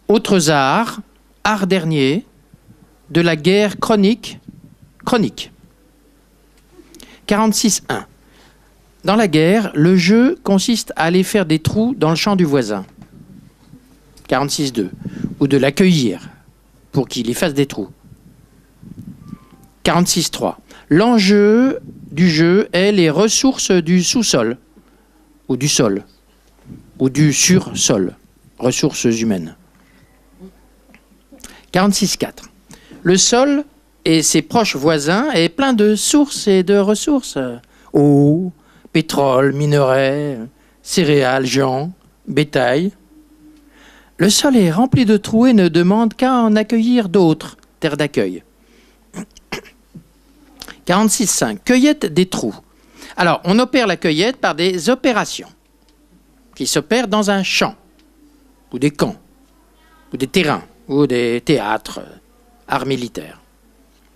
Autres arts, art dernier, de la guerre chronique. 46.1. Dans la guerre, le jeu consiste à aller faire des trous dans le champ du voisin. 46.2. Ou de l'accueillir pour qu'il y fasse des trous. 46.3. L'enjeu du jeu est les ressources du sous-sol, ou du sol, ou du sur-sol, ressources humaines. 46.4. Le sol et ses proches voisins est plein de sources et de ressources. Eau, pétrole, minerais, céréales, gens, bétail. Le sol est rempli de trous et ne demande qu'à en accueillir d'autres, terre d'accueil. 46.5. Cueillette des trous. Alors, on opère la cueillette par des opérations qui s'opèrent dans un champ, ou des camps, ou des terrains, ou des théâtres, arts militaires.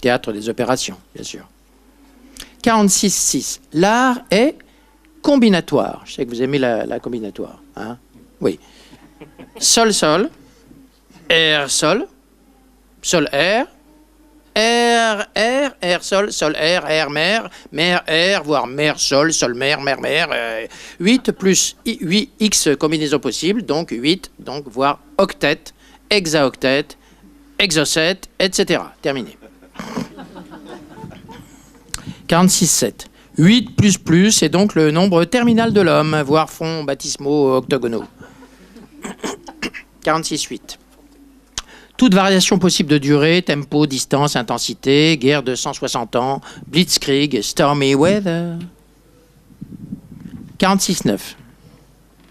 Théâtre des opérations, bien sûr. 46.6. L'art est combinatoire. Je sais que vous aimez la combinatoire. Hein? Oui. Sol, sol. Air, sol. Sol, air. Air, air, air, sol, air, mer, air, voire mer, sol, mer, 8 plus 8x combinaisons possibles, donc 8, donc voire octet, hexaoctet, hexocet, etc. Terminé. 46.7. 8 plus est donc le nombre terminal de l'homme, voire fonds baptismaux octogonaux. 46.8. Toute variation possible de durée, tempo, distance, intensité, guerre de 160 ans, blitzkrieg, stormy weather. 46.9.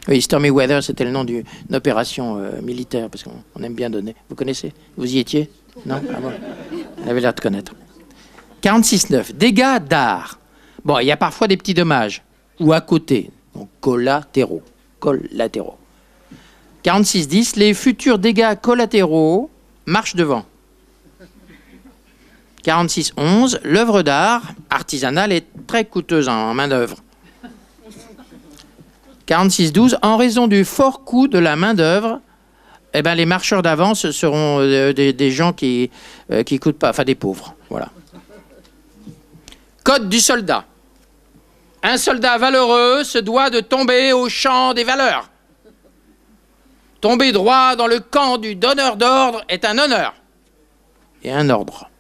Oui, stormy weather, c'était le nom d'une opération militaire, parce qu'on aime bien donner. Vous connaissez? Vous y étiez? Non? Ah bon. Vous avez l'air de connaître. 46.9. Dégâts d'art. Bon, il y a parfois des petits dommages, ou à côté, donc collatéraux. 46.10. Les futurs dégâts collatéraux marchent devant. 46.11. L'œuvre d'art artisanale est très coûteuse en main-d'œuvre. 46.12. En raison du fort coût de la main-d'œuvre, eh ben, les marcheurs d'avance seront des gens qui coûtent pas, enfin des pauvres. Voilà. Code du soldat. Un soldat valeureux se doit de tomber au champ des valeurs. Tomber droit dans le camp du donneur d'ordre est un honneur et un ordre.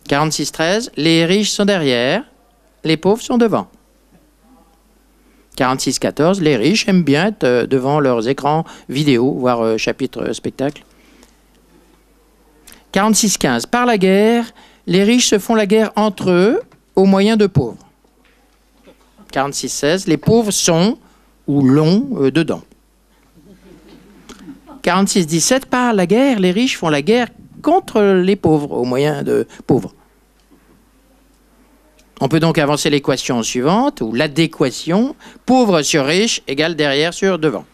46.13. Les riches sont derrière, les pauvres sont devant. 46.14. Les riches aiment bien être devant leurs écrans vidéo, voire chapitre spectacle. 46.15. Par la guerre, les riches se font la guerre entre eux au moyen de pauvres. 46.16. Les pauvres sont ou l'ont dedans. 46.17. Par la guerre, les riches font la guerre contre les pauvres au moyen de pauvres. On peut donc avancer l'équation suivante, ou l'adéquation, pauvre sur riche égale derrière sur devant.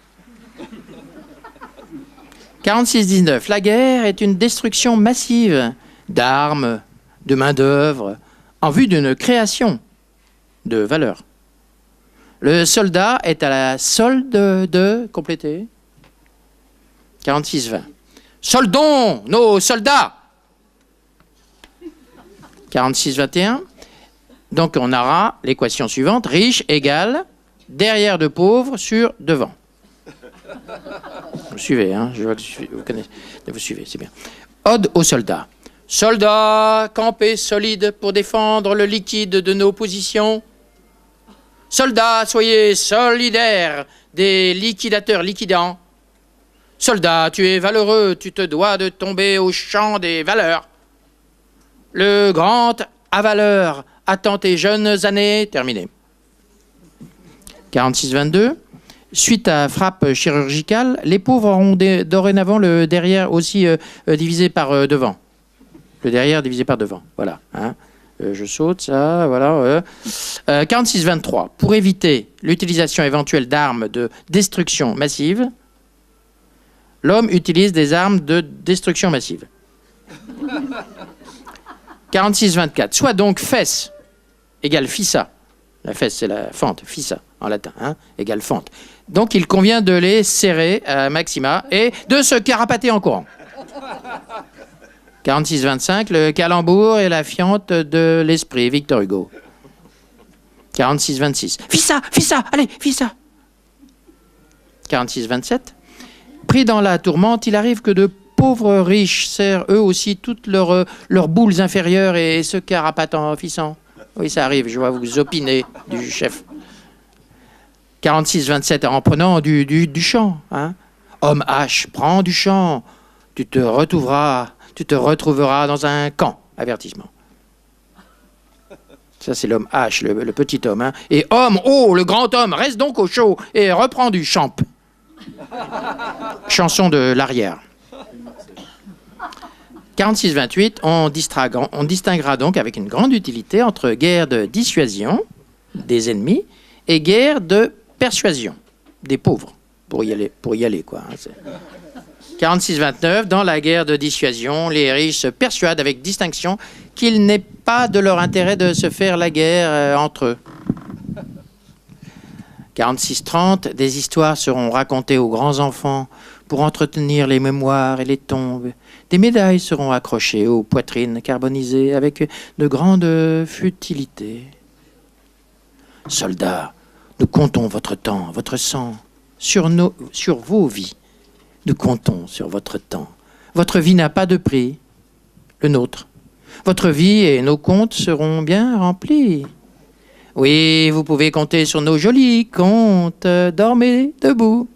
46.19. La guerre est une destruction massive d'armes, de main-d'œuvre, en vue d'une création de valeur. Le soldat est à la solde de compléter. 46.20. Soldons nos soldats. 46.21. Donc on aura l'équation suivante. Riche égale derrière de pauvre sur devant. Vous suivez, hein? Je vois que vous connaissez. Vous suivez, c'est bien. Ode aux soldats. Soldats, campez solides pour défendre le liquide de nos positions. Soldats, soyez solidaires des liquidateurs liquidants. Soldat, tu es valeureux, tu te dois de tomber au champ des valeurs. Le grand avaleur attend tes jeunes années. Terminé. 46.22. Suite à frappe chirurgicale, les pauvres auront dorénavant le derrière aussi divisé par devant. Le derrière divisé par devant. Voilà. Hein. Je saute ça. Voilà. 46.23. Pour éviter l'utilisation éventuelle d'armes de destruction massive, l'homme utilise des armes de destruction massive. 46.24. Soit donc fesse égale fissa. La fesse, c'est la fente. Fissa, en latin. Hein, égale fente. Donc il convient de les serrer à maxima et de se carapater en courant. 46-25, le calembour et la fiente de l'esprit, Victor Hugo. 46-26, fis ça, allez, fis ça. 46-27, pris dans la tourmente, il arrive que de pauvres riches serrent eux aussi toutes leurs boules inférieures et se carapatent en fissant. Oui, ça arrive, je vois vous opiner du chef. 46-27, en prenant du champ. Hein. Homme H, prends du champ, tu te retrouveras dans un camp. Avertissement. Ça, c'est l'homme H, le petit homme. Hein. Et homme, oh, le grand homme, reste donc au chaud et reprends du champ. Chanson de l'arrière. 46-28, on distinguera donc avec une grande utilité entre guerre de dissuasion des ennemis et guerre de persuasion des pauvres, pour y aller quoi. 46-29, dans la guerre de dissuasion, les riches se persuadent avec distinction qu'il n'est pas de leur intérêt de se faire la guerre entre eux. 46-30, des histoires seront racontées aux grands enfants pour entretenir les mémoires et les tombes. Des médailles seront accrochées aux poitrines carbonisées avec de grandes futilités. Soldats, nous comptons votre temps, votre sang, sur vos vies. Nous comptons sur votre temps. Votre vie n'a pas de prix, le nôtre. Votre vie et nos comptes seront bien remplis. Oui, vous pouvez compter sur nos jolis comptes. Dormez debout.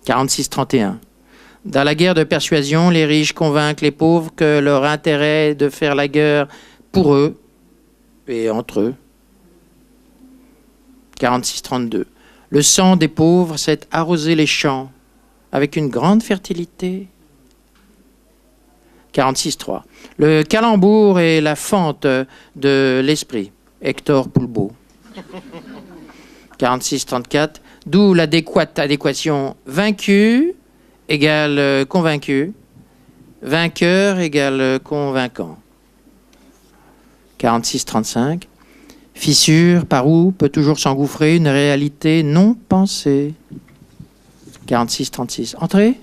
46-31. Dans la guerre de persuasion, les riches convainquent les pauvres que leur intérêt est de faire la guerre pour eux et entre eux. 46-32. Le sang des pauvres s'est arrosé les champs avec une grande fertilité. 46-3. Le calembour et la fente de l'esprit. Hector Poulbeau. 46-34. D'où l'adéquate adéquation vaincu égale convaincu. Vainqueur égale convaincant. 46-35. Fissure par où peut toujours s'engouffrer une réalité non pensée. 46-36. Entrez.